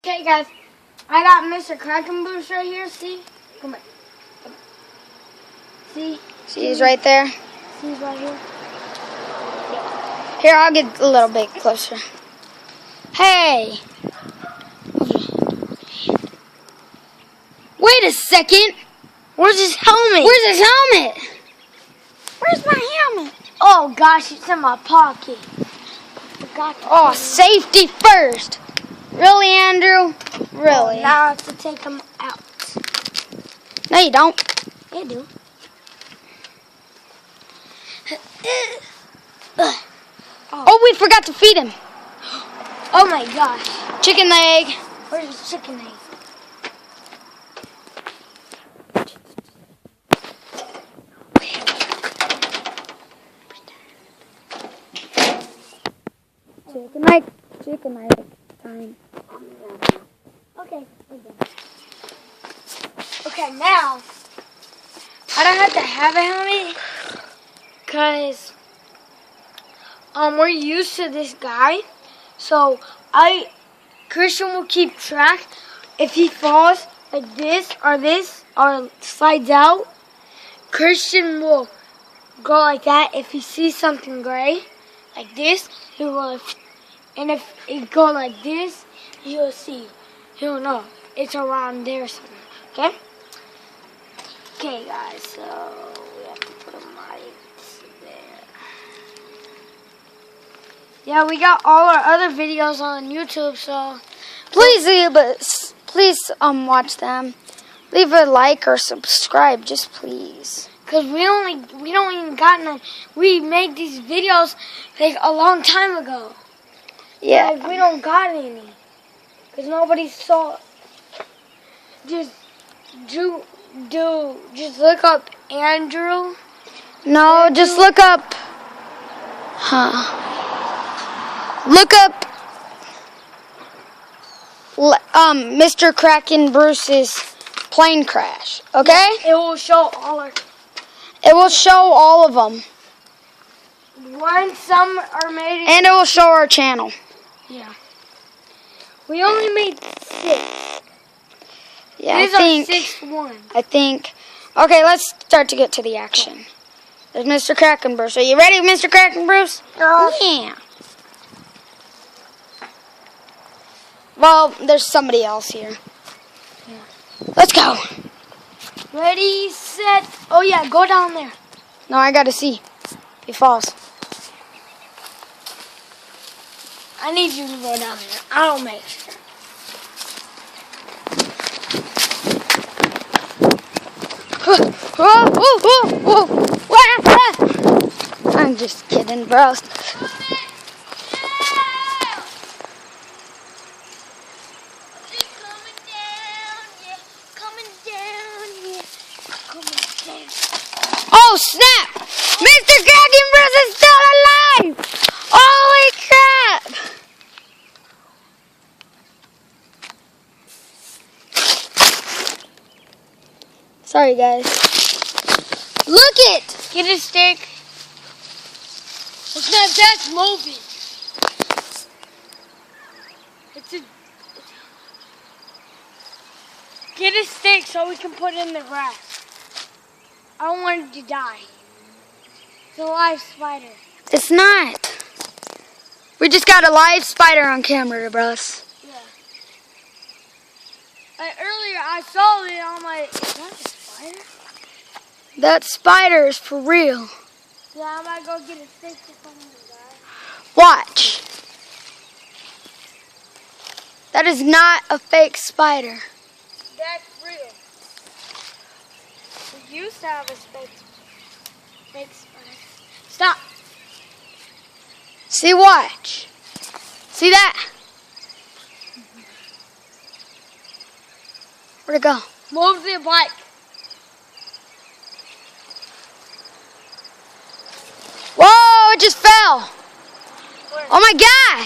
Okay, guys, I got Mr.Cracknbruse right here. See? Come on. See? See, he's right there. See, he's right here. Here, I'll get a little bit closer. Hey! Wait a second! Where's his helmet? Where's his helmet? Where's my helmet? Oh, gosh, it's in my pocket. Forgot to Oh, safety first! Really, Andrew? Really? Now I have to take him out. No, you don't. I do. Oh, we forgot to feed him. Oh, my gosh. Chicken leg. Where's his chicken egg? Chicken leg time. Okay, we're done. Okay, now, I don't have to have a helmet, because we're used to this guy, so Christian will keep track. If he falls like this, or slides out, Christian will go like that. If he sees something gray, like this, he will, and if it go like this, he'll know it's around there somewhere. Okay? Okay, guys, so we have to put a mic there. Yeah, we got all our other videos on YouTube, so please watch them. Leave a like or subscribe, just please. Cause we don't even got none. We made these videos like a long time ago. Yeah. Like, we don't got any. Cause nobody saw. Just look up Andrew. No, just look up. Look up. Mr.Cracknbruce's plane crash. Okay? It will show all our. It will show all of them. Some are made. And it will show our channel. Yeah. We only made 6. Yeah, This is our 6th one. I think. Okay, let's start to get to the action. There's Mr. Cracknbruse. Are you ready, Mr. Cracknbruse? Yeah. Well, there's somebody else here. Yeah. Let's go. Ready, set. Oh yeah, go down there. No, I gotta see. He falls. I need you to go down there. I'll make sure. I'm just kidding, bro. Oh, snap! Mr. Cracknbruse is still alive! Holy crap! Sorry, guys. Look it! Get a stick. It's not that moving. Get a stick so we can put it in the grass. I don't want it to die. It's a live spider. It's not. We just got a live spider on camera, bros. Yeah. Earlier I saw it. I'm like, is that a spider? That spider is for real. Yeah, I might go get a stick to come to die. Watch. That is not a fake spider. That's real. We used to have a fake spider. Stop. See, watch. See that? Where'd it go? Move the bike. Whoa, it just fell. Where? Oh my God.